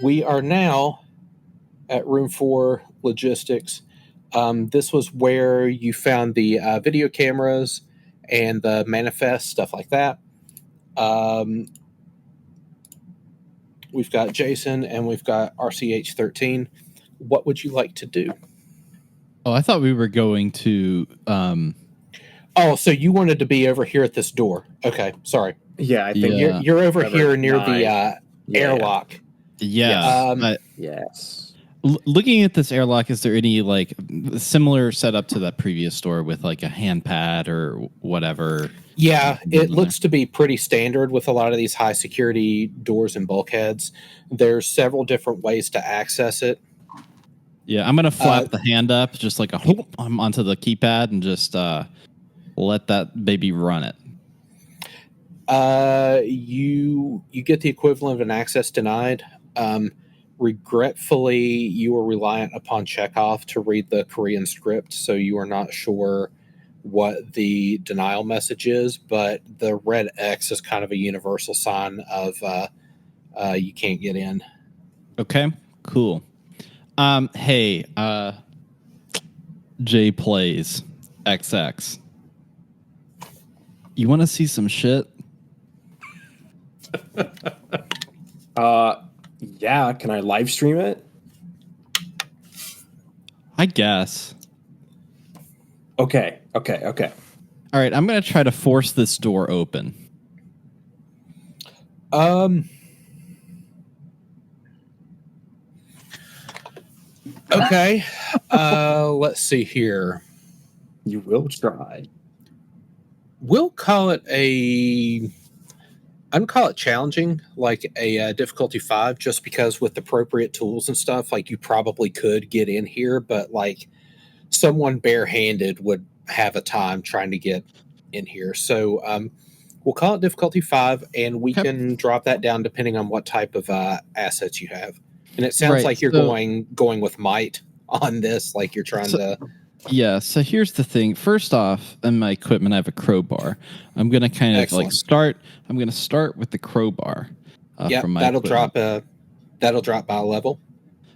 we are now at room 4 logistics. This was where you found the video cameras and the manifest, stuff like that. We've got Jason and we've got RCH13. What would you like to do? Oh, I thought we were going to... Oh, so you wanted to be over here at this door. Okay, sorry. Yeah, I think you're over here near the airlock. Yes. Yes. Looking at this airlock, is there any like similar setup to that previous store with like a hand pad or whatever? Yeah, it looks to be pretty standard with a lot of these high security doors and bulkheads. There's several different ways to access it. Yeah, I'm gonna flap the hand up just like I'm onto the keypad and just let that baby run it. You get the equivalent of an access denied. Regretfully, you are reliant upon Chekhov to read the Korean script, so you are not sure what the denial message is, but the red X is kind of a universal sign of you can't get in. Okay, cool. Hey, J Plays XX. You want to see some shit? Yeah, can I live stream it? I guess. Okay. All right, I'm going to try to force this door open. Okay. Let's see here. You will try. We'll call it I'd call it challenging, like a difficulty 5, just because with appropriate tools and stuff, like you probably could get in here, but like someone barehanded would have a time trying to get in here. So we'll call it difficulty 5, and we can drop that down depending on what type of assets you have. And it sounds like you're going with might on this, like you're trying to... Yeah, so here's the thing. First off, in my equipment, I have a crowbar. I'm going to kind of like start... I'm going to start with the crowbar. From my that'll equipment. That'll drop by a level.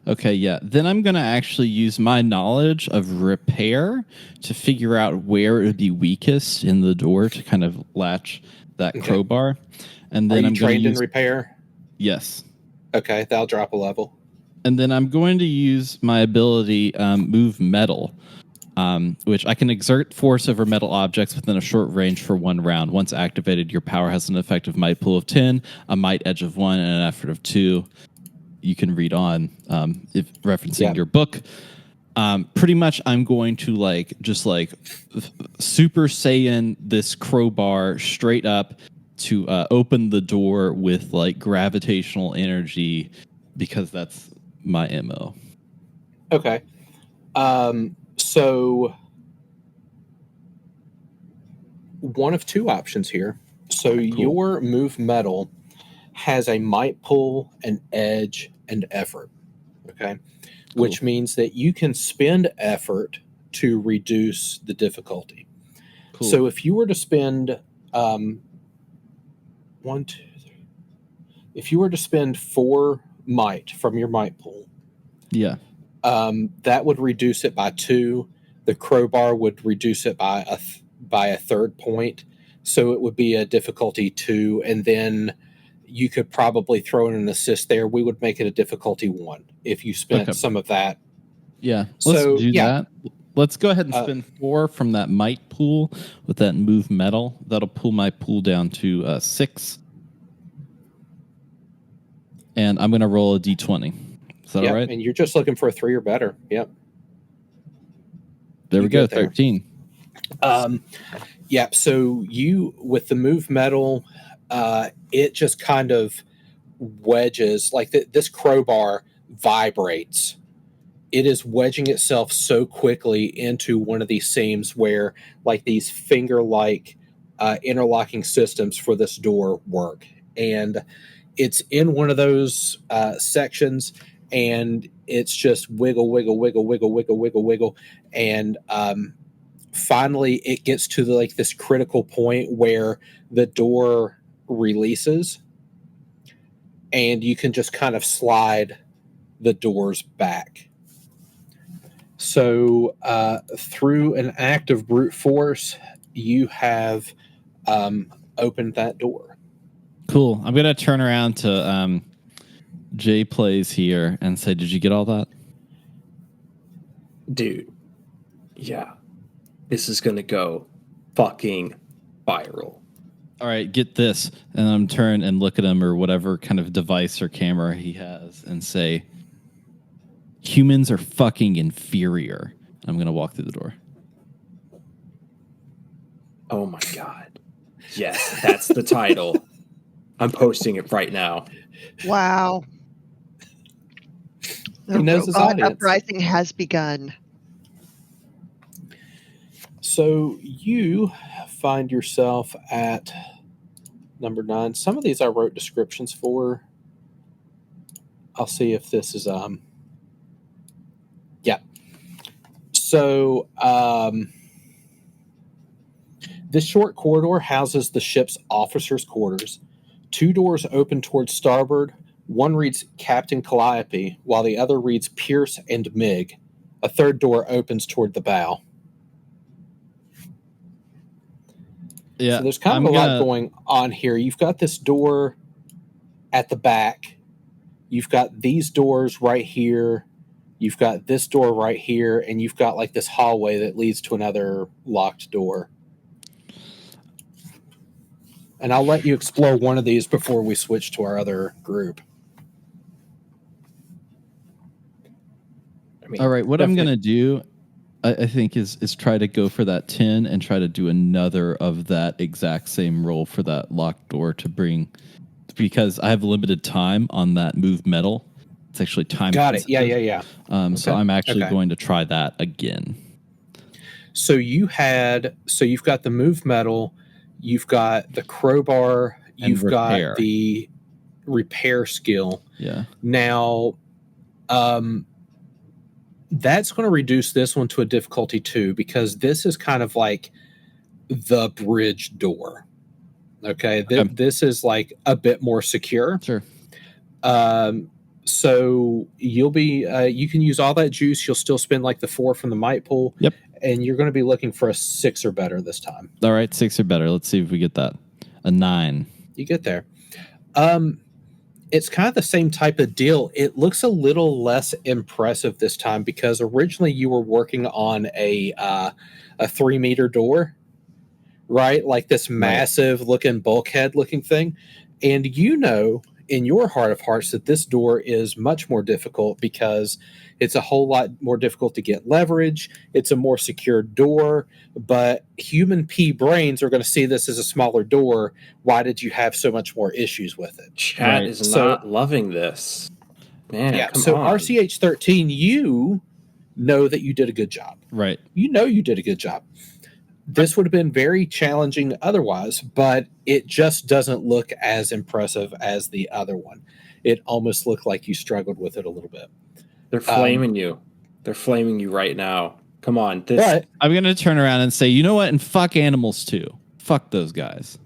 Okay, yeah. Then I'm going to actually use my knowledge of repair to figure out where it would be weakest in the door to kind of latch that crowbar. And then I'm trained in repair? Yes. Okay, that'll drop a level. And then I'm going to use my ability move metal, which I can exert force over metal objects within a short range for 1 round. Once activated, your power has an effective might pool of 10, a might edge of 1, and an effort of 2. You can read on if referencing your book. Pretty much I'm going to just Super Saiyan this crowbar straight up to open the door with like gravitational energy, because that's my MO. Okay. So one of 2 options here. So your move metal has a might pull, an edge, and effort. Okay. Which means that you can spend effort to reduce the difficulty. So if you were to spend 1, 2, 3. If you were to spend 4 might from your might pool, that would reduce it by 2. The crowbar would reduce it by a third point, so it would be a difficulty 2, and then you could probably throw in an assist there. We would make it a difficulty 1 if you spent some of that. Yeah, let's do that. Let's go ahead and spend 4 from that might pool with that move metal. That'll pull my pool down to 6. And I'm going to roll a d20. Is that all right? And you're just looking for a 3 or better. Yep. There we go, 13. So you, with the move metal, it just kind of wedges, like this crowbar vibrates. It is wedging itself so quickly into one of these seams where like these finger-like interlocking systems for this door work. And it's in one of those sections, and it's just wiggle, wiggle, wiggle, wiggle, wiggle, wiggle, wiggle. And finally it gets to this critical point where the door releases, and you can just kind of slide the doors back. So through an act of brute force, you have opened that door. Cool. I'm going to turn around to Jay Plays here and say, did you get all that? Dude. Yeah. This is going to go fucking viral. All right, get this. And I'm turn and look at him or whatever kind of device or camera he has and say, humans are fucking inferior. I'm going to walk through the door. Oh my God. Yes, that's the title. I'm posting it right now. Wow. The He knows his robot audience. uprising has begun. So you find yourself at number 9. Some of these I wrote descriptions for. I'll see if this is yeah. So this short corridor houses the ship's officers' quarters. 2 doors open towards starboard. One reads Captain Calliope, while the other reads Pierce and Mig. A 3rd door opens toward the bow. Yeah, So there's kind of a lot going on here. You've got this door at the back. You've got these doors right here. You've got this door right here. And you've got like this hallway that leads to another locked door. And I'll let you explore one of these before we switch to our other group. I mean, all right, what I'm going to do, I think, is try to go for that 10 and try to do another of that exact same roll for that locked door to bring, because I have limited time on that move metal. It's actually time. Got it. Yeah. Okay. So I'm actually going to try that again. So you've got the move metal, you've got the crowbar, you've got the repair skill. Yeah. Now, that's going to reduce this one to a difficulty 2 because this is kind of like the bridge door. Okay. This is like a bit more secure. Sure. So you'll be, you can use all that juice. You'll still spend like the 4 from the might pool. Yep. And you're going to be looking for a 6 or better this time. All right. 6 or better. Let's see if we get that. A 9. You get there. It's kind of the same type of deal. It looks a little less impressive this time because originally you were working on a 3-meter door, right? Like this massive looking bulkhead looking thing. And you know, in your heart of hearts, that this door is much more difficult because it's a whole lot more difficult to get leverage. It's a more secure door, but human pea brains are going to see this as a smaller door. Why did you have so much more issues with it? Chat is not loving this. Man, yeah. Come so on. RCH13, you know that you did a good job. Right. You know you did a good job. This would have been very challenging otherwise, but it just doesn't look as impressive as the other one. It almost looked like you struggled with it a little bit. They're flaming you. They're flaming you right now. Come on. But I'm going to turn around and say, you know what? And fuck animals too. Fuck those guys.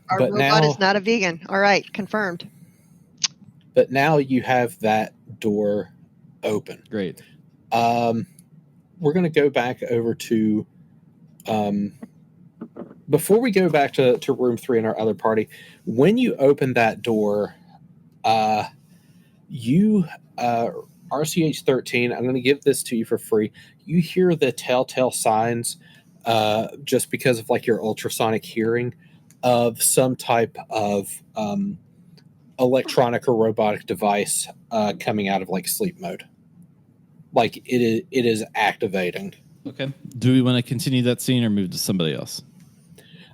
Our robot is not a vegan. All right. Confirmed. But now you have that door open. Great. We're going to go back over to, before we go back to room 3 in our other party, when you open that door, RCH13, I'm going to give this to you for free. You hear the telltale signs, just because of like your ultrasonic hearing, of some type of electronic or robotic device coming out of like sleep mode. Like it is activating. Okay. Do we want to continue that scene or move to somebody else?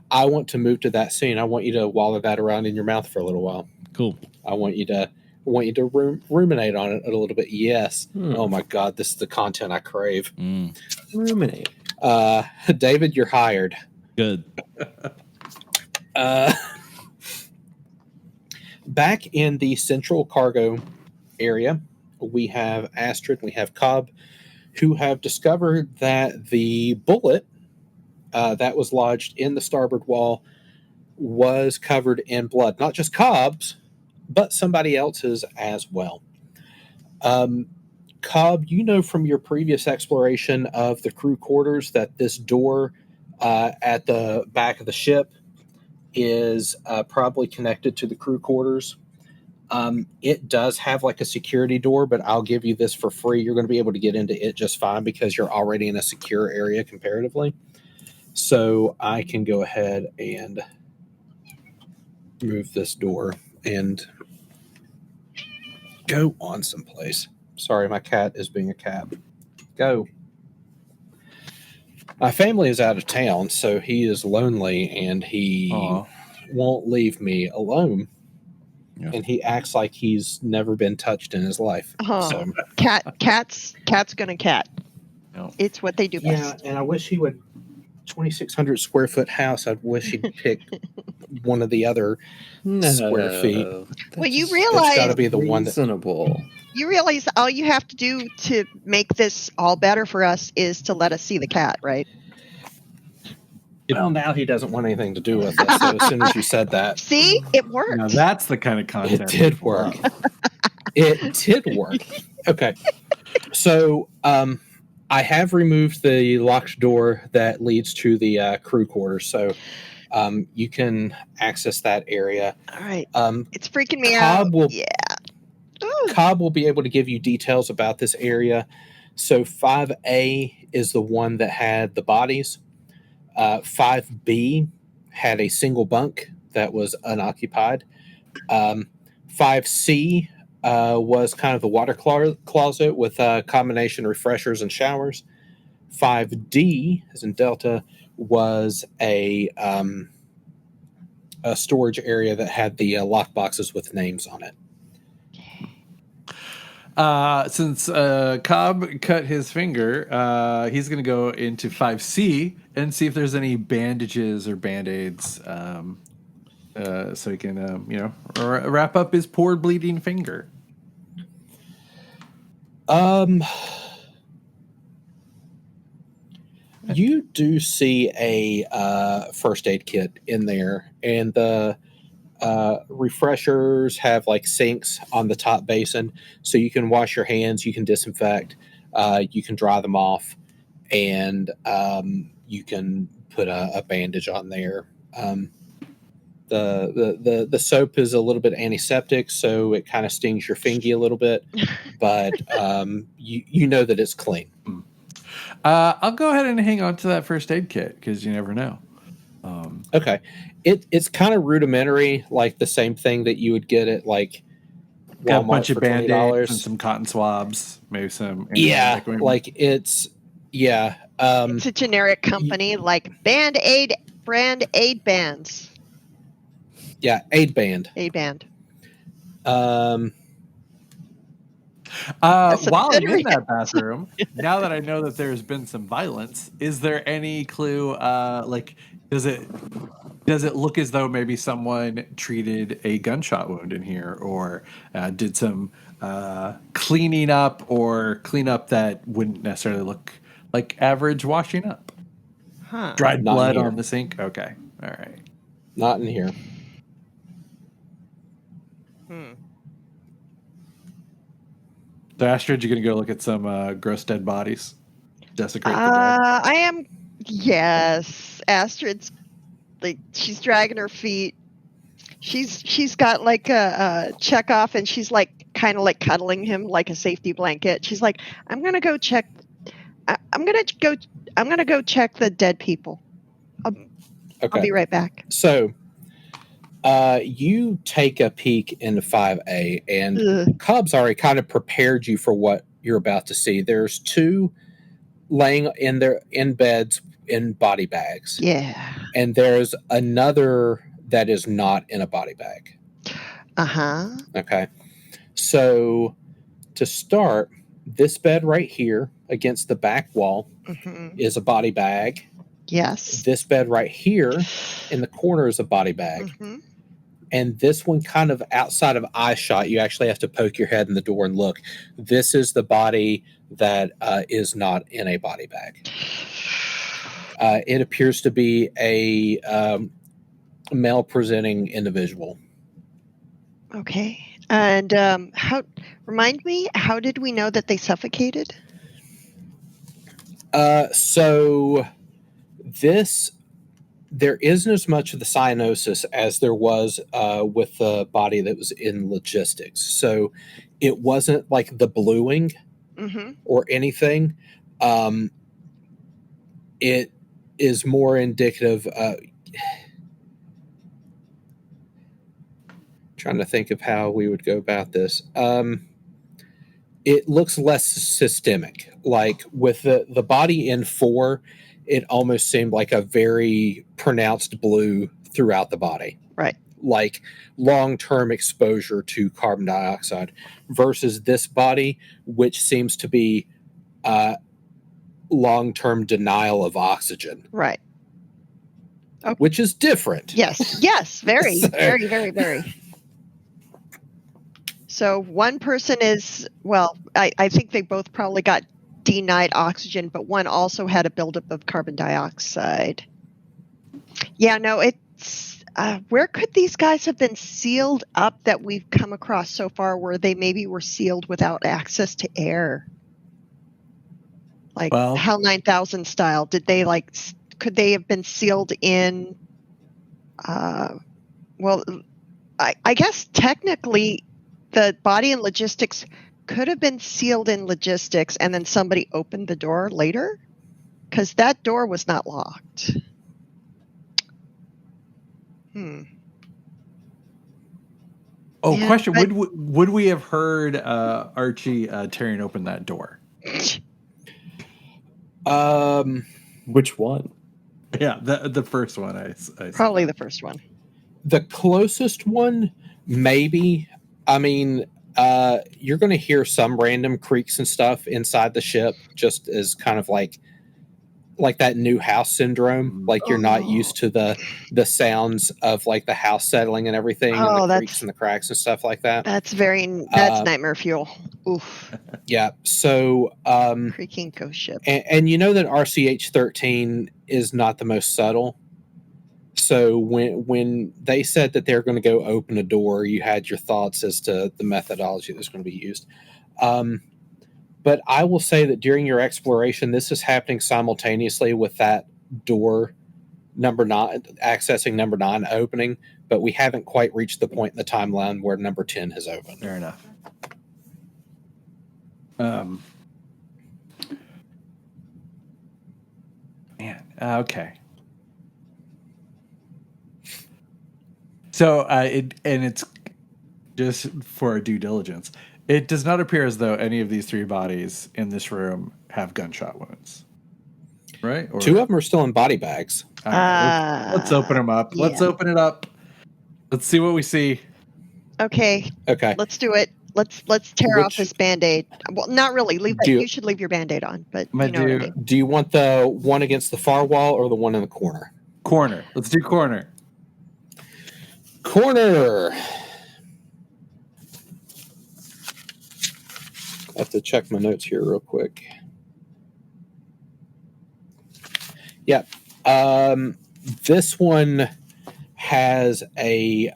I want to move to that scene. I want you to wallow that around in your mouth for a little while. Cool. I want you to ruminate on it a little bit. Yes. Oh my God, this is the content I crave. Ruminate. David, you're hired. Good. Back in the central cargo area, we have Astrid, we have Cobb, who have discovered that the bullet that was lodged in the starboard wall was covered in blood, not just Cobb's, but somebody else's as well. Cobb, you know from your previous exploration of the crew quarters that this door at the back of the ship is probably connected to the crew quarters. It does have like a security door, but I'll give you this for free. You're going to be able to get into it just fine because you're already in a secure area comparatively. So I can go ahead and move this door and go on someplace. Sorry, my cat is being a cat. Go. My family is out of town, so he is lonely and he won't leave me alone. Yeah. And he acts like he's never been touched in his life. So. Cat's gonna cat. No. It's what they do best. Yeah, and I wish he would. 2,600 square foot house. I wish he'd pick one of the other square feet. Well, you realize it's got to be the reasonable. One that. You realize all you have to do to make this all better for us is to let us see the cat, right? Well, now he doesn't want anything to do with it. So as soon as you said that, see, it worked. Now that's the kind of content. It did work. It did work. Okay, so I have removed the locked door that leads to the crew quarters, so you can access that area. All right. It's freaking me out. Cobb will be able to give you details about this area. So 5A is the one that had the bodies. 5B had a single bunk that was unoccupied. 5C was kind of the water closet with a combination refreshers and showers. 5D, as in Delta, was a storage area that had the lock boxes with names on it. Since Cobb cut his finger, he's going to go into 5C and see if there's any bandages or Band-Aids so he can, wrap up his poor bleeding finger. You do see a first aid kit in there, and the refreshers have like sinks on the top basin, so you can wash your hands, you can disinfect, you can dry them off, and you can put a bandage on there. The soap is a little bit antiseptic, so it kind of stings your fingy a little bit, but you know that it's clean. I'll go ahead and hang on to that first aid kit because you never know. Okay. It's kind of rudimentary, like the same thing that you would get at like Walmart. Got a bunch of for Band-Aids and some cotton swabs, maybe some. Like it's it's a generic company like Band-Aid brand aid bands. Yeah, aid band. Aid band. While I'm in that bathroom, now that I know that there's been some violence, is there any clue? Does it look as though maybe someone treated a gunshot wound in here, or did some cleaning up or cleanup that wouldn't necessarily look like average washing up? Huh. Dried blood on the sink. Okay, all right. Not in here. So Astrid, you're gonna go look at some gross dead bodies, desecrate the dead. I am. Yes, Astrid's like she's dragging her feet. She's got like a Chekhov, and she's like kind of like cuddling him like a safety blanket. She's like, I'm gonna go check. I'm gonna go check the dead people. I'll be right back. So. You take a peek into 5A, and Cobb's already kind of prepared you for what you're about to see. There's two laying in beds in body bags. Yeah. And there's another that is not in a body bag. Uh-huh. Okay. So to start, this bed right here against the back wall is a body bag. Yes. This bed right here in the corner is a body bag. Mm-hmm. And this one kind of outside of eye shot, you actually have to poke your head in the door and look. This is the body that is not in a body bag. It appears to be a male presenting individual. Okay. And remind me, how did we know that they suffocated? So there isn't as much of the cyanosis as there was with the body that was in logistics. So it wasn't like the bluing or anything. It is more indicative. Trying to think of how we would go about this. It looks less systemic. Like with the body in 4, it almost seemed like a very pronounced blue through the body. Right. Like long-term exposure to carbon dioxide versus this body, which seems to be long-term denial of oxygen. Right. Okay. Which is different. Yes. Very, very, very, very. So one person is, well, I think they both probably got denied oxygen, but one also had a buildup of carbon dioxide. Yeah, no, it's, where could these guys have been sealed up that we've come across so far where they maybe were sealed without access to air? Like HAL 9000 style. Could they have been sealed in, well, I guess technically the body and logistics could have been sealed in logistics and then somebody opened the door later because that door was not locked. Oh, yeah, question. Would we have heard Archie tearing open that door? Which one? Yeah, the first one. I probably the first one. The closest one, maybe. I mean, you're going to hear some random creaks and stuff inside the ship, just as kind of like that new house syndrome. Like you're not used to the sounds of like the house settling and everything, and the creaks and the cracks and stuff like that. That's nightmare fuel. Oof. Yeah. So creaking ghost ship. And you know that RCH-13 is not the most subtle. So when they said that they're going to go open a door, you had your thoughts as to the methodology that's going to be used. But I will say that during your exploration, this is happening simultaneously with that door number 9, accessing number 9 opening, but we haven't quite reached the point in the timeline where number 10 has opened. Fair enough. Okay. So it's just for due diligence. It does not appear as though any of these 3 bodies in this room have gunshot wounds, right? Or 2 of them are still in body bags. Right, let's open them up. Yeah. Let's open it up. Let's see what we see. Okay. Let's do it. Let's tear off this Band-Aid. Well, not really. You should leave your Band-Aid on, but you know what I mean. Do you want the one against the far wall or the one in the corner? Corner. Let's do corner. Corner. I have to check my notes here real quick. Yeah. This one has a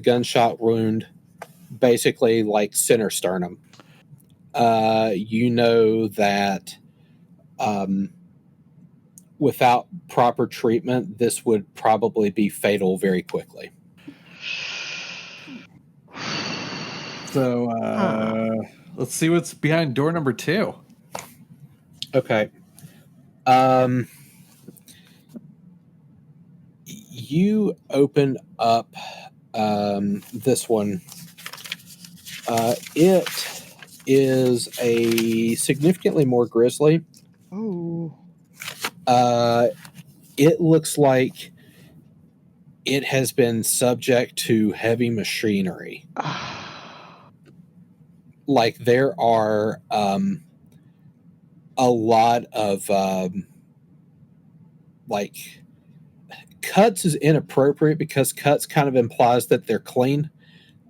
gunshot wound, basically like center sternum. You know that without proper treatment, this would probably be fatal very quickly. So let's see what's behind door number 2. Okay. You open up this one. It is a significantly more grisly. Ooh. It looks like it has been subject to heavy machinery. Like there are a lot of like cuts is inappropriate because cuts kind of implies that they're clean.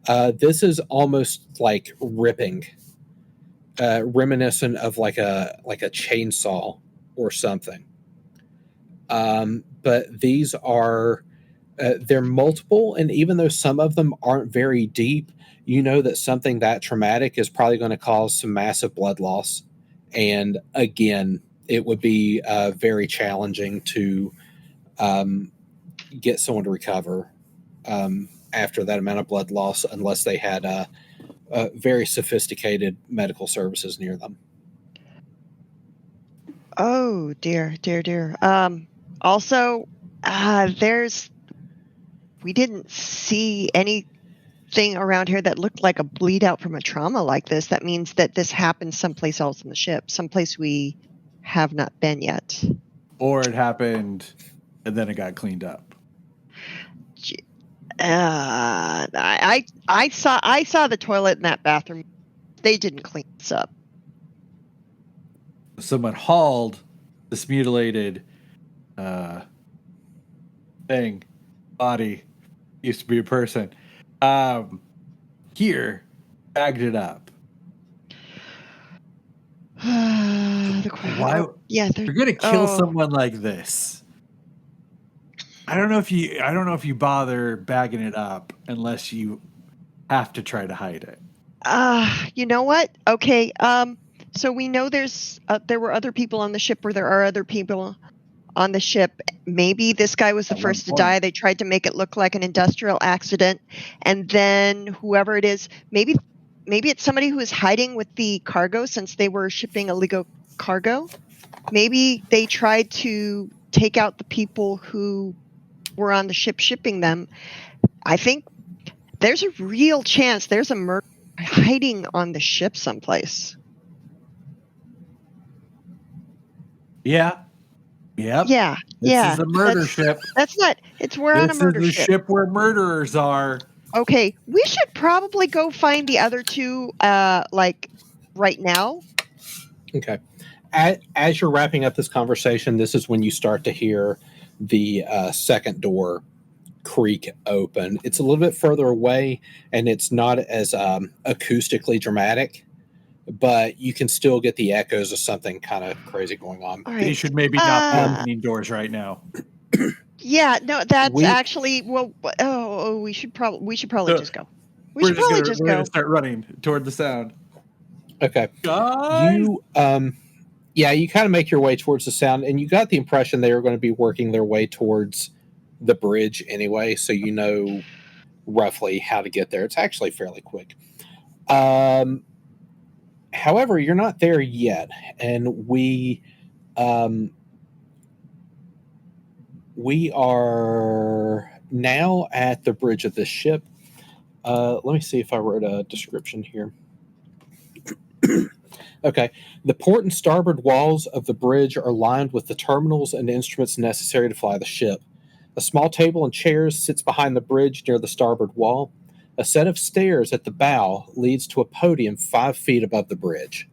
This is almost like ripping, reminiscent of like a chainsaw or something. but these are they're multiple, and even though some of them aren't very deep, you know that something that traumatic is probably going to cause some massive blood loss. And again, it would be very challenging to get someone to recover after that amount of blood loss unless they had very sophisticated medical services near them. Oh dear, dear, dear. Also, we didn't see anything around here that looked like a bleed out from a trauma like this. That means that this happened someplace else in the ship, someplace we have not been yet. Or it happened and then it got cleaned up. I saw the toilet in that bathroom. They didn't clean this up. Someone hauled this mutilated thing, body, used to be a person, here, bagged it up. Why? Yeah, you're gonna kill someone like this. I don't know if you bother bagging it up unless you have to try to hide it. You know what? Okay. So we know there were other people on the ship, or there are other people on the ship. Maybe this guy was the first to die. They tried to make it look like an industrial accident, and then whoever it is, maybe it's somebody who is hiding with the cargo since they were shipping illegal cargo. Maybe they tried to take out the people who were on the ship shipping them. I think there's a real chance there's a murder hiding on the ship someplace. Yeah. Yep. Yeah. This is a murder ship. That's not. We're on a murder ship. This is the ship where murderers are. Okay, we should probably go find the other two, like right now. Okay. As you're wrapping up this conversation, this is when you start to hear the second door creak open. It's a little bit further away, and it's not as acoustically dramatic, but you can still get the echoes of something kind of crazy going on. All right. They should maybe not be opening doors right now. Yeah, no, that's actually we should probably just go. We're gonna start running toward the sound. Okay. Guys! You you kind of make your way towards the sound, and you got the impression they were going to be working their way towards the bridge anyway, so you know roughly how to get there. It's actually fairly quick. However, you're not there yet, and we are now at the bridge of this ship. Let me see if I wrote a description here. Okay. The port and starboard walls of the bridge are lined with the terminals and instruments necessary to fly the ship. A small table and chairs sits behind the bridge near the starboard wall. A set of stairs at the bow leads to a podium 5 feet above the bridge.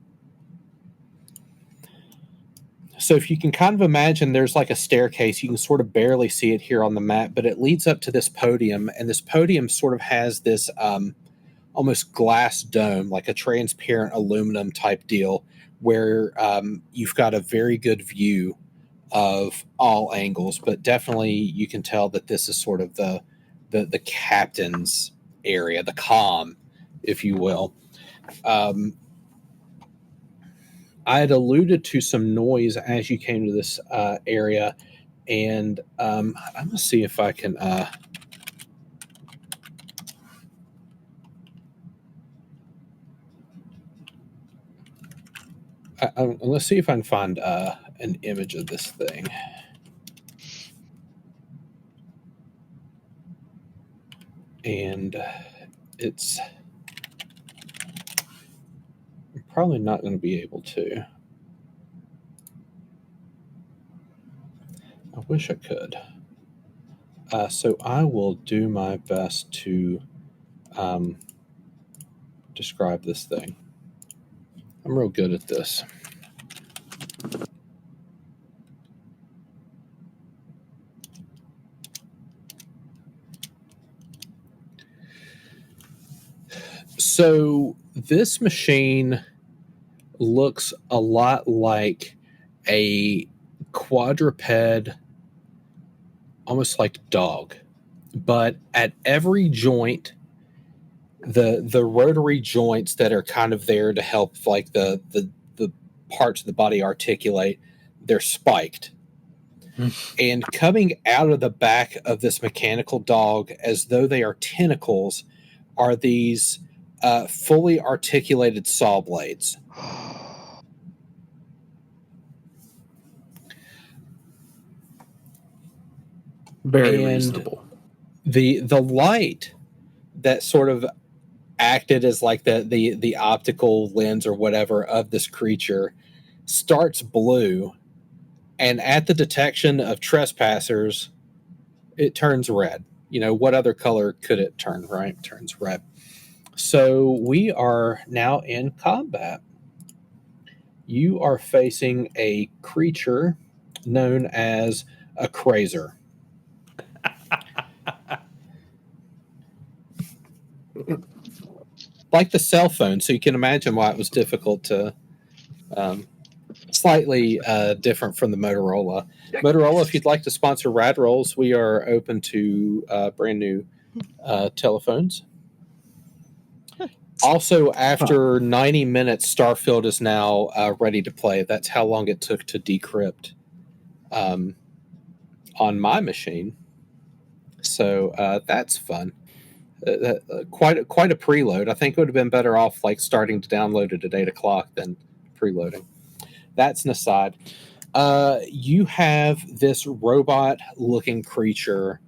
So if you can kind of imagine, there's like a staircase. You can sort of barely see it here on the map, but it leads up to this podium, and this podium sort of has this almost glass dome, like a transparent aluminum type deal, where you've got a very good view of all angles, but definitely you can tell that this is sort of the captain's area, the comm, if you will. I had alluded to some noise as you came to this area, and I'm going to see if I can... let's see if I can find an image of this thing. And it's probably not going to be able to. I wish I could. So I will do my best to describe this thing. I'm real good at this. So this machine looks a lot like a quadruped almost like dog, but at every joint, the rotary joints that are kind of there to help like the parts of the body articulate, they're spiked. And coming out of the back of this mechanical dog, as though they are tentacles, are these fully articulated saw blades. Very And reasonable. The light that sort of acted as like the optical lens or whatever of this creature starts blue, and at the detection of trespassers, it turns red. What other color could it turn, right? It turns red. So we are now in combat. You are facing a creature known as a Crazer. Like the cell phone, so you can imagine why it was difficult to slightly different from the Motorola. Motorola, if you'd like to sponsor Rad Rolls, we are open to brand new telephones. Also, after 90 minutes, Starfield is now ready to play. That's how long it took to decrypt on my machine. So that's fun. Quite a preload. I think it would have been better off like starting to download it at 8 o'clock than preloading. That's an aside. You have this robot-looking creature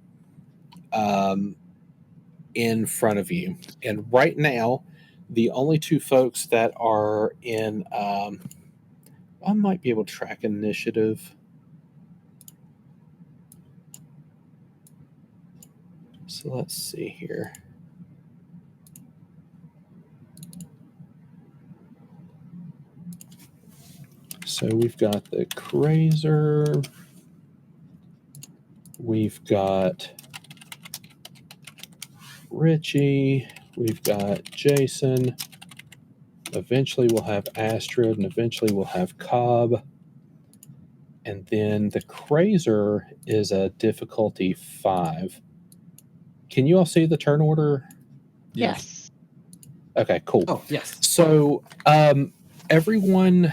in front of you, and right now, the only two folks that are in, I might be able to track initiative. So let's see here. So we've got the Crazer. We've got Richie. We've got Jason. Eventually we'll have Astrid, and eventually we'll have Cobb. And then the Crazer is a difficulty 5. Can you all see the turn order? Yes. Okay, cool. Oh, yes. So everyone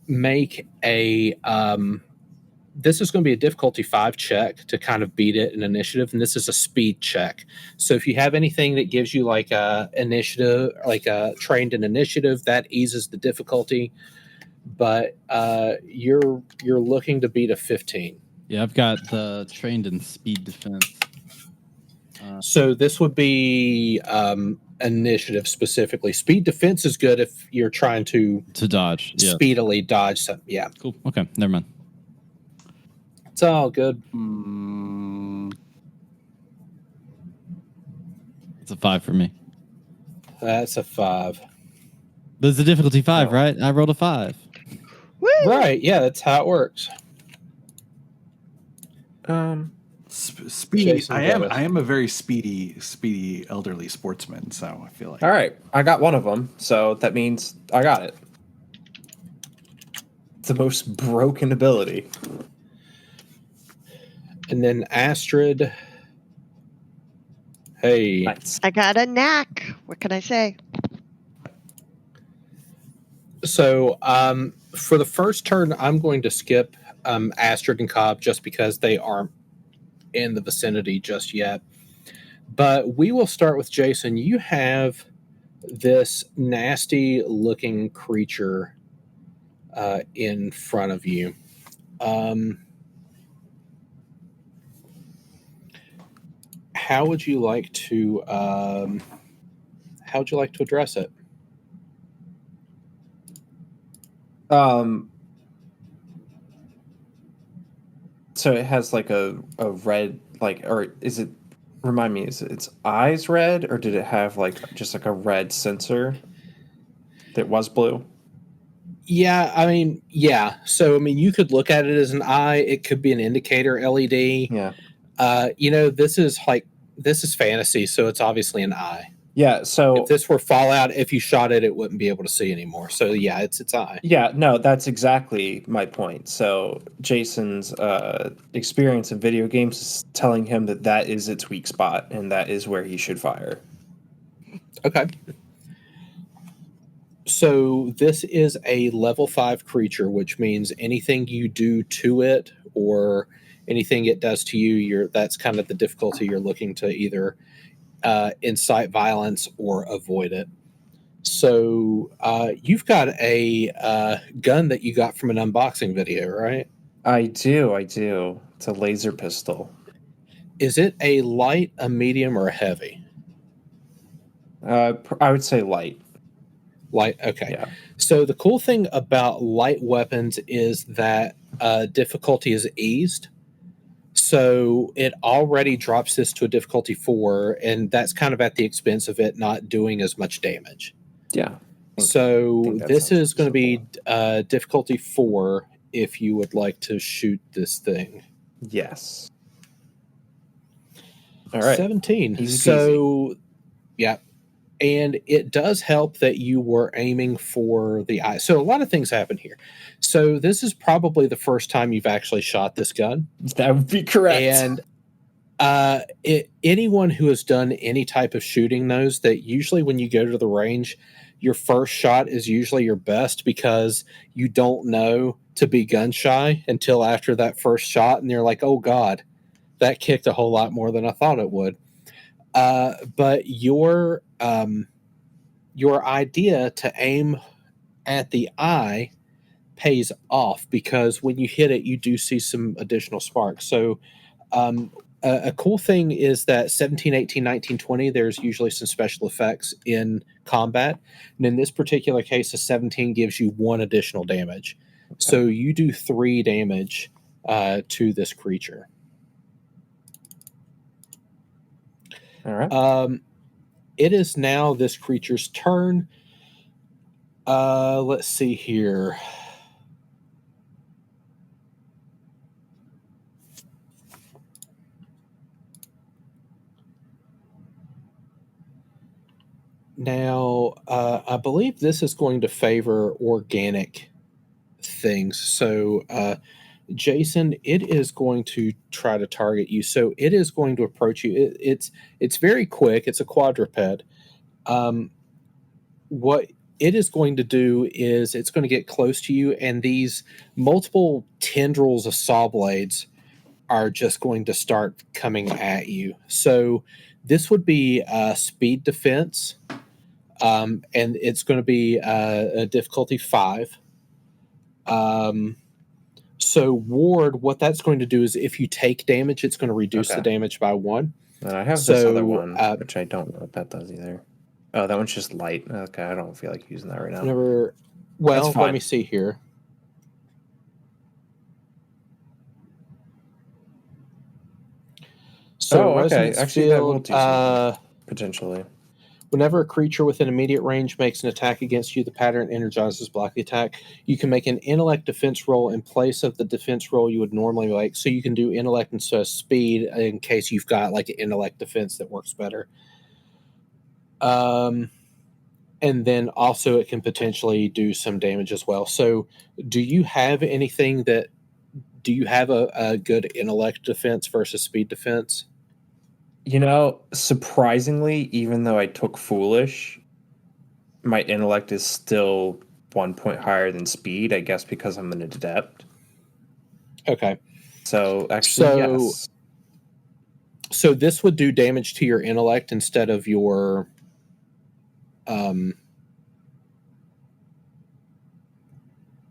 make a this is going to be a difficulty 5 check to kind of beat it in initiative, and this is a speed check. So if you have anything that gives you like a initiative, like a trained in initiative, that eases the difficulty. But you're looking to beat a 15. Yeah, I've got the trained in speed defense. So this would be initiative specifically. Speed defense is good if you're trying to dodge. Yeah. Speedily dodge something. Yeah. Cool. Okay, never mind. It's all good. It's a 5 for me. That's a 5. There's a difficulty 5, right? I rolled a 5. Woo! Right. Yeah, that's how it works. Speedy. Jason, I am a very speedy elderly sportsman. So I feel like. All right, I got one of them, so that means I got it. It's the most broken ability. And then Astrid. Hey. Nice. I got a knack. What can I say? So for the first turn, I'm going to skip Astrid and Cobb just because they aren't in the vicinity just yet. But we will start with Jason. You have this nasty looking creature in front of you. How would you like to address it? So it has like a red, like, or is it, remind me, is its eyes red, or did it have like just like a red sensor that was blue? Yeah, I mean, yeah. So, I mean, you could look at it as an eye. It could be an indicator LED. Yeah. This is fantasy, so it's obviously an eye. Yeah, so If this were Fallout, if you shot it, it wouldn't be able to see anymore. So yeah, it's its eye. yeah, no, that's exactly my point. So Jason's experience in video games is telling him that that is its weak spot and that is where he should fire. Okay. So this is a level 5 creature, which means anything you do to it or anything it does to you, that's kind of the difficulty you're looking to either incite violence or avoid it. So you've got a gun that you got from an unboxing video, right? I do. It's a laser pistol. Is it a light, a medium, or a heavy? I would say light. Light, okay. Yeah. So the cool thing about light weapons is that difficulty is eased. So it already drops this to a difficulty 4, and that's kind of at the expense of it not doing as much damage. Yeah. So this is going to be difficulty 4 if you would like to shoot this thing. Yes. All right. 17. Easy so, yeah. And it does help that you were aiming for the eye. So a lot of things happen here. So this is probably the first time you've actually shot this gun. That would be correct. And anyone who has done any type of shooting knows that usually when you go to the range, your first shot is usually your best because you don't know to be gun shy until after that first shot. And you're like, oh God, that kicked a whole lot more than I thought it would. But your idea to aim at the eye pays off because when you hit it, you do see some additional sparks. So a cool thing is that 17, 18, 19, 20, there's usually some special effects in combat. And in this particular case, a 17 gives you 1 additional damage. Okay. So you do 3 damage to this creature. All right. It is now this creature's turn. Let's see here. Now, I believe this is going to favor organic things. So, Jason, it is going to try to target you. So it is going to approach you. It's very quick. It's a quadruped. What it is going to do is it's going to get close to you, and these multiple tendrils of saw blades are just going to start coming at you. So this would be speed defense, and it's going to be a difficulty 5. So ward, what that's going to do is if you take damage, it's going to reduce the damage by 1. And I have this other one, which I don't know what that does either. Oh, that one's just light. Okay, I don't feel like using that right now. Let me see here. So okay. Actually, that will do something, potentially. Whenever a creature within immediate range makes an attack against you, the pattern energizes block the attack. You can make an intellect defense roll in place of the defense roll you would normally make. So you can do intellect instead of speed in case you've got like an intellect defense that works better. And then also it can potentially do some damage as well. So do you have anything do you have a good intellect defense versus speed defense? You know, surprisingly, even though I took Foolish, my intellect is still 1 point higher than speed, I guess because I'm an adept. Okay. So, actually, yes. So this would do damage to your intellect instead of your... Instead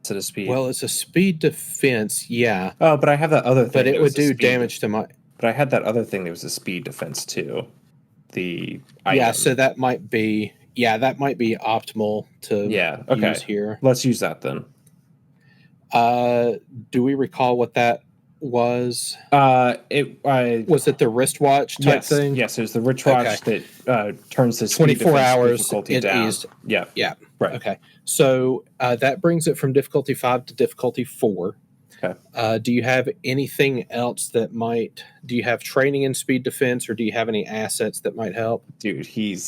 of speed. Well, it's a speed defense, yeah. Oh, but I have that other thing. But it would do damage to my... But I had that other thing that was a speed defense too. The item. So that might be optimal to use here. Let's use that then. Do we recall what that was? Was it the wristwatch type thing? Yes, it was the wristwatch that turns the 24 hours difficulty down. Eased. Yeah. Right. Okay. So that brings it from difficulty 5 to difficulty 4. Okay. Do you have anything else that might? Do you have training in speed defense, or do you have any assets that might help? Dude, you're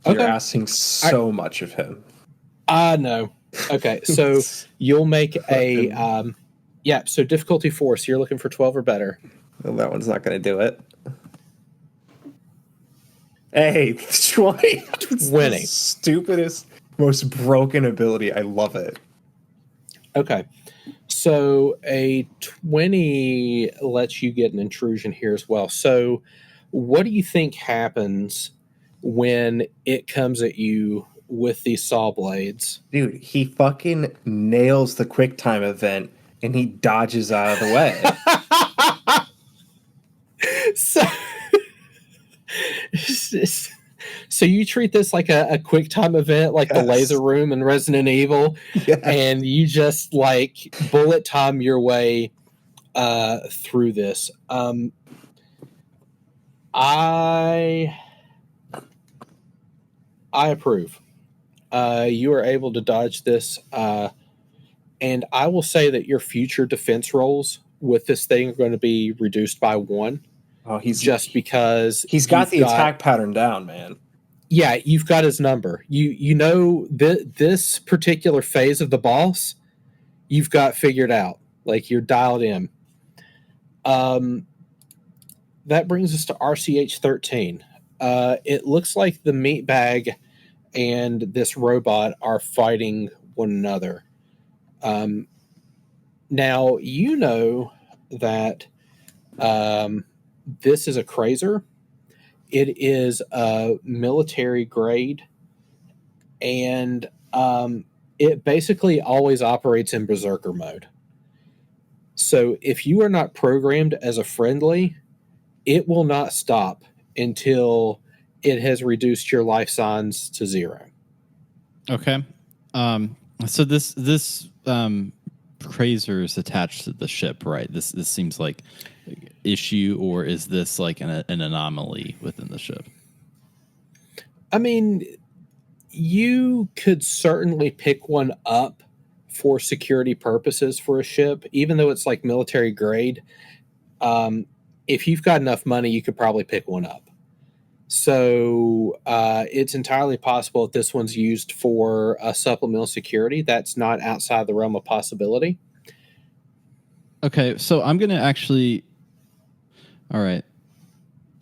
Okay. asking so much of him. No. Okay, so you'll make a Fucking- yeah. So difficulty 4. So you're looking for 12 or better. Well, that one's not going to do it. Hey, 20. It's the Winning. stupidest, most broken ability. I love it. Okay. So a 20 lets you get an intrusion here as well. So what do you think happens when it comes at you with these saw blades? Dude, he fucking nails the quick time event and he dodges out of the way. so, so you treat this like a quick time event, like the Yes. laser room in Resident Evil, Yes. and you just like bullet time your way through this. I approve. You are able to dodge this, and I will say that your future defense rolls with this thing are going to be reduced by 1. Oh, he's just because he's got the attack pattern down, man. Yeah, you've got his number. You know this particular phase of the boss, you've got figured out. Like you're dialed in. That brings us to RCH 13. It looks like the meat bag and this robot are fighting one another. Now you know that this is a Crazer. It is a military grade, and it basically always operates in berserker mode. So if you are not programmed as a friendly, it will not stop until it has reduced your life signs to 0. Okay. So this Crazer is attached to the ship, right? This seems like issue, or is this like an anomaly within the ship? I mean, you could certainly pick one up for security purposes for a ship, even though it's like military grade. If you've got enough money, you could probably pick one up. So it's entirely possible that this one's used for supplemental security. That's not outside the realm of possibility. Okay, so I'm going to actually... All right.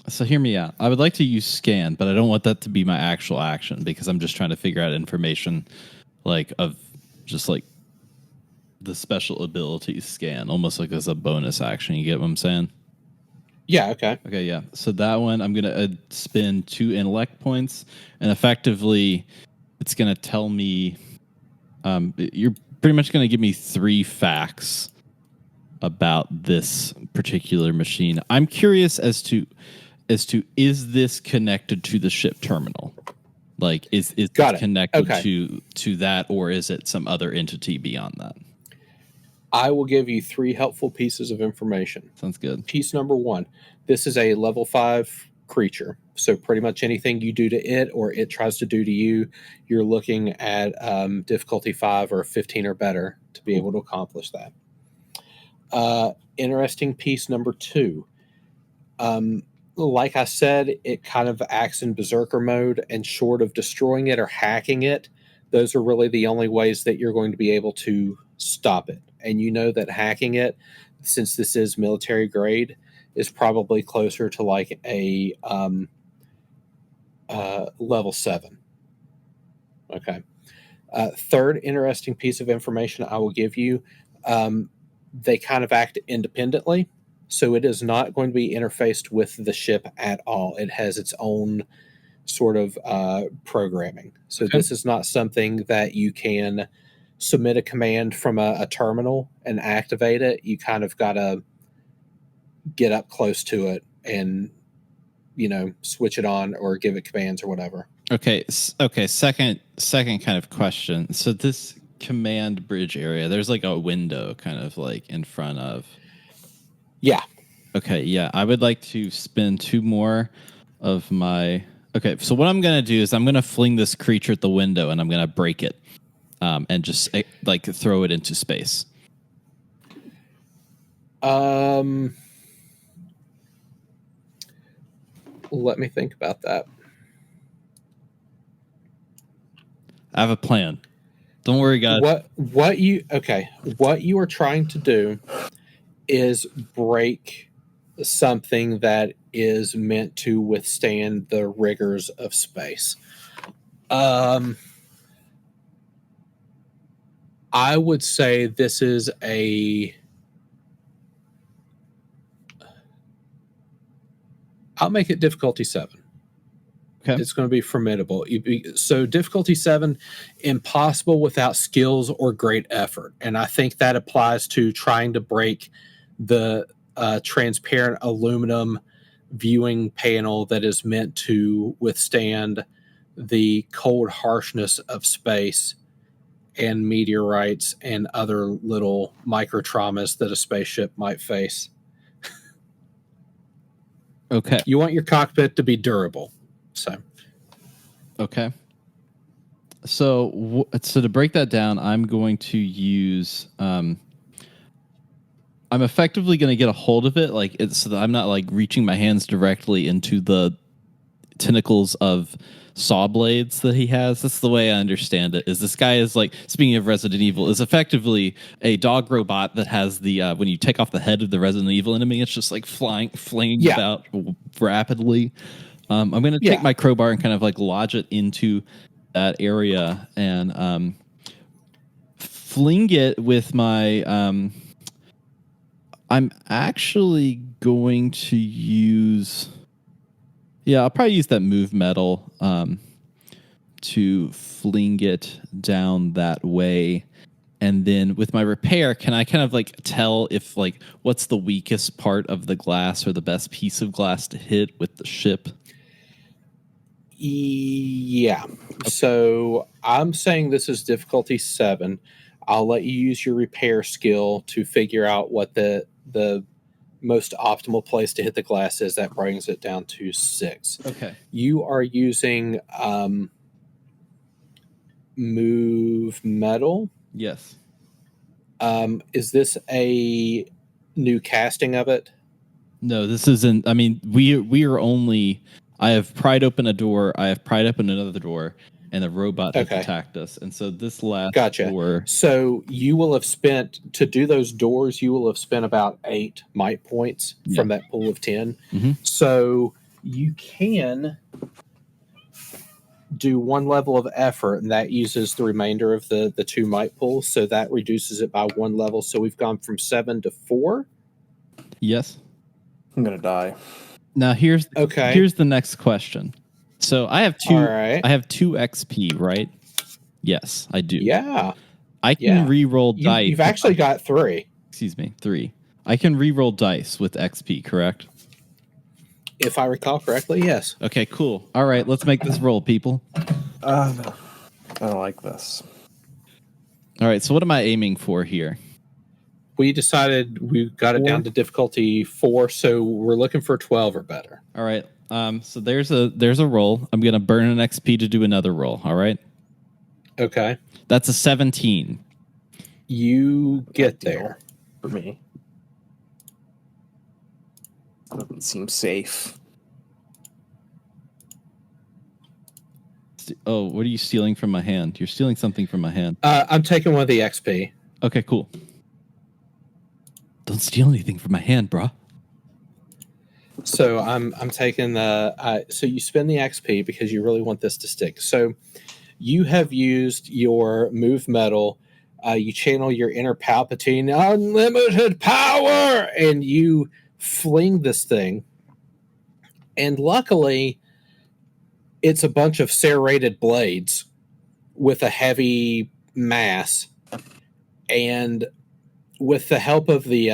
So hear me out. I would like to use scan, but I don't want that to be my actual action because I'm just trying to figure out information like of just like the special abilities scan, almost like as a bonus action. You get what I'm saying? Yeah, okay. Okay, yeah. So that one, I'm going to spend 2 intellect points, and effectively it's going to tell me... you're pretty much going to give me 3 facts about this particular machine. I'm curious as to is this connected to the ship terminal? Like is it connected to that, or is it some other entity beyond that? I will give you 3 helpful pieces of information. Sounds good. Piece number 1. This is a level 5 creature. So pretty much anything you do to it or it tries to do to you, you're looking at difficulty 5 or 15 or better to be able to accomplish that. Interesting piece number 2. Like I said, it kind of acts in berserker mode, and short of destroying it or hacking it, those are really the only ways that you're going to be able to stop it. And you know that hacking it, since this is military grade, is probably closer to like a level 7. Okay. Third interesting piece of information I will give you, they kind of act independently. So it is not going to be interfaced with the ship at all. It has its own sort of programming. So this is not something that you can submit a command from a terminal and activate it. You kind of got to get up close to it and, switch it on or give it commands or whatever. Okay. Second kind of question. So this command bridge area, there's like a window kind of like in front of. Yeah. Okay. Yeah. I would like to spend 2 more of my. Okay. So what I'm going to do is I'm going to fling this creature at the window and I'm going to break it and just like throw it into space. Let me think about that. I have a plan. Don't worry, guys. What you are trying to do is break something that is meant to withstand the rigors of space. I would say this is I'll make it difficulty 7. Okay. It's going to be formidable. So difficulty 7, impossible without skills or great effort. And I think that applies to trying to break the transparent aluminum viewing panel that is meant to withstand the cold harshness of space and meteorites and other little micro traumas that a spaceship might face. Okay. You want your cockpit to be durable. So, okay. So to break that down, I'm going to use. I'm effectively going to get a hold of it, like it's so that I'm not like reaching my hands directly into the tentacles of saw blades that he has. That's the way I understand it. Is this guy is like, speaking of Resident Evil, is effectively a dog robot that has the when you take off the head of the Resident Evil enemy, it's just like flinging about rapidly. I'm going to take my crowbar and kind of like lodge it into that area and fling it with my. I'm actually going to use. Yeah, I'll probably use that move metal to fling it down that way. And then with my repair, can I kind of like tell if like what's the weakest part of the glass or the best piece of glass to hit with the ship? Yeah. Okay. So I'm saying this is difficulty 7. I'll let you use your repair skill to figure out what the most optimal place to hit the glass is. That brings it down to 6. Okay. You are using move metal. Yes. Is this a new casting of it? No, this isn't. I mean, we are only. I have pried open a door. I have pried open another door, and the robot has attacked us. And so this last door. So you will have spent to do those doors. You will have spent about 8 might points from that pool of 10. Mm-hmm. So you can do 1 level of effort, and that uses the remainder of the 2 might pools. So that reduces it by 1 level. So we've gone from 7 to 4. Yes. I'm gonna die. Now here's the next question. So I have 2. Right. I have 2 XP, right? Yes, I do. Yeah. I can re-roll dice. You've actually got 3. Excuse me, 3. I can re-roll dice with XP, correct? If I recall correctly, yes. Okay, cool. All right, let's make this roll, people. I don't like this. All right, so what am I aiming for here? We decided we got it down to difficulty 4, so we're looking for 12 or better. All right. So there's a roll. I'm gonna burn an XP to do another roll. All right. Okay. That's a 17. You get there for me. Doesn't seem safe. Oh, what are you stealing from my hand? You're stealing something from my hand. I'm taking 1 of the XP. Okay, cool. Don't steal anything from my hand, bro. So I'm taking the. So you spend the XP because you really want this to stick. So you have used your move metal. You channel your inner Palpatine, unlimited power, and you fling this thing. And luckily, it's a bunch of serrated blades with a heavy mass, and with the help of the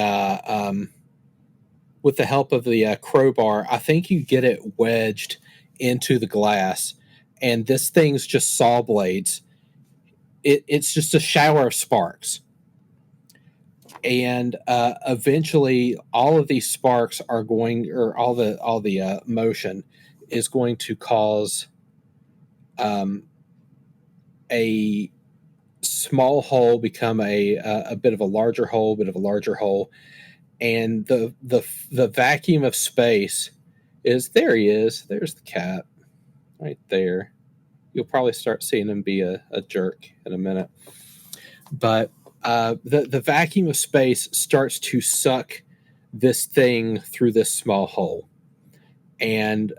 crowbar, I think you get it wedged into the glass, and this thing's just saw blades. It's just a shower of sparks, and eventually, all of these sparks are going, or all the motion is going to cause a small hole become a bit of a larger hole, and the vacuum of space is there. He is. There's the cat right there. You'll probably start seeing him be a jerk in a minute. But the vacuum of space starts to suck this thing through this small hole. And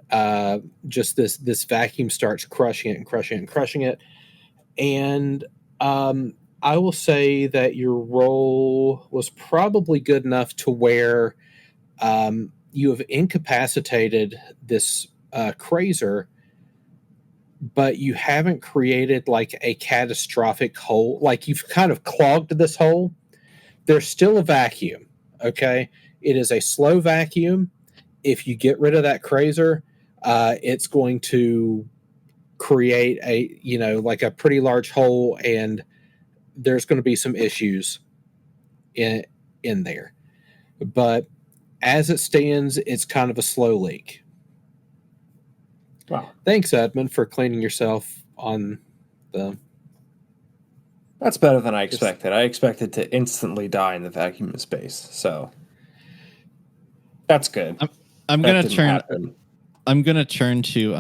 just this vacuum starts crushing it and crushing it and crushing it. And I will say that your roll was probably good enough to where you have incapacitated this crazer, but you haven't created like a catastrophic hole. Like you've kind of clogged this hole. There's still a vacuum. Okay. It is a slow vacuum. If you get rid of that crazer, it's going to create a, like a pretty large hole, and there's going to be some issues in there. But as it stands, it's kind of a slow leak. Wow. Thanks, Edmund, for cleaning yourself on the... That's better than I expected. I expected to instantly die in the vacuum of space, so that's good. I'm gonna turn. Happen. I'm gonna turn to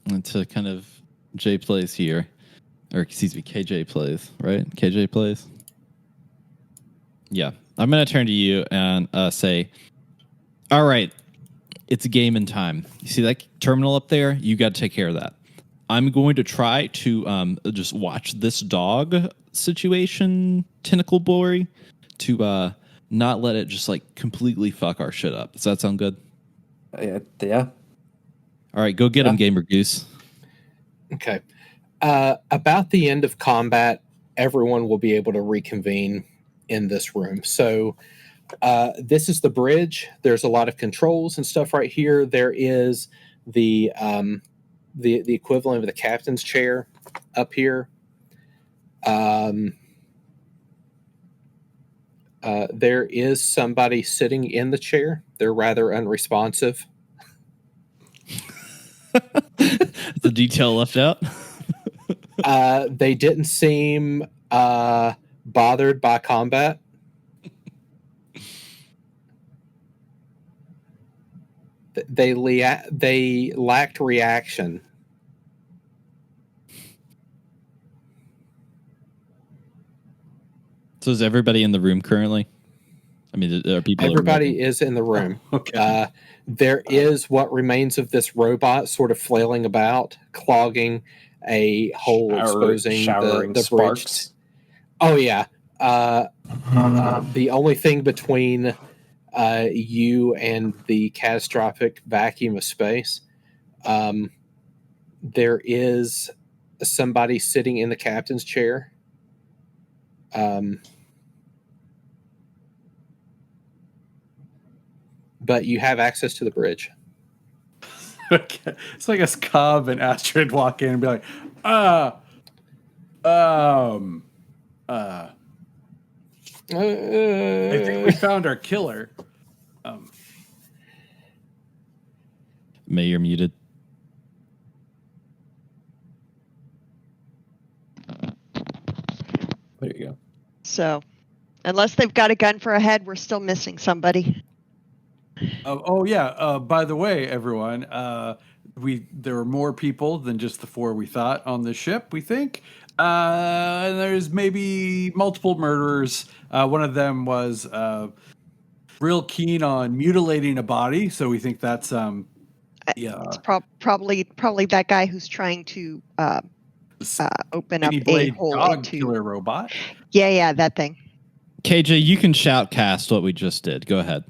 kind of J plays here, or excuse me, KJ plays, right? KJ plays. Yeah, I'm gonna turn to you and say, all right, it's a game in time. You see that terminal up there? You got to take care of that. I'm going to try to just watch this dog situation, tentacle boy, to not let it just like completely fuck our shit up. Does that sound good? Yeah. All right, go get him, Gamer Goose. Okay. About the end of combat, everyone will be able to reconvene in this room. So this is the bridge. There's a lot of controls and stuff right here. There is the equivalent of the captain's chair up here. There is somebody sitting in the chair. They're rather unresponsive. The detail left out. They didn't seem bothered by combat. They lacked reaction. So is everybody in the room currently? I mean, there are people. Everybody is in the room. Oh, okay. There is what remains of this robot sort of flailing about, clogging a hole, exposing the bridge. Oh, yeah. The only thing between you and the catastrophic vacuum of space, there is somebody sitting in the captain's chair. But you have access to the bridge. Okay. It's like as Cobb and Astrid walk in and be like, I think we found our killer. May, you're muted. There you go. So, unless they've got a gun for a head, we're still missing somebody. By the way, everyone, there were more people than just the 4 we thought on the ship. We think, and there's maybe multiple murderers. One of them was real keen on mutilating a body, so we think that's It's probably that guy who's trying to open up a blade hole dog into killer robot. Yeah, that thing. KJ, you can shoutcast what we just did. Go ahead.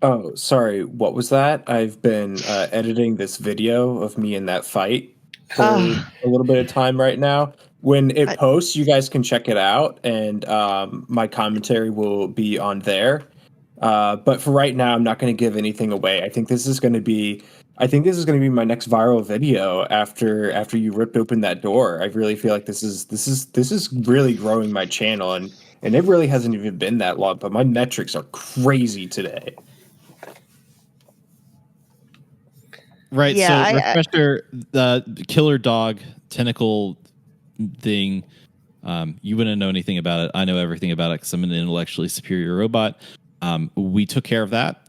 Oh, sorry. What was that? I've been editing this video of me in that fight for a little bit of time right now. When it posts, you guys can check it out, and my commentary will be on there. But for right now, I'm not going to give anything away. I think this is going to be my next viral video after you ripped open that door. I really feel like this is really growing my channel, and it really hasn't even been that long, but my metrics are crazy today. Right. Yeah, so refresher, the killer dog tentacle thing You wouldn't know anything about it. I know everything about it because I'm an intellectually superior robot. We took care of that.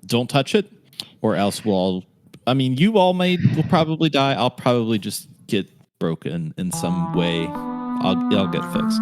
Don't touch it, or else we'll all. I mean, you all will probably die. I'll probably just get broken in some way. I'll get fixed.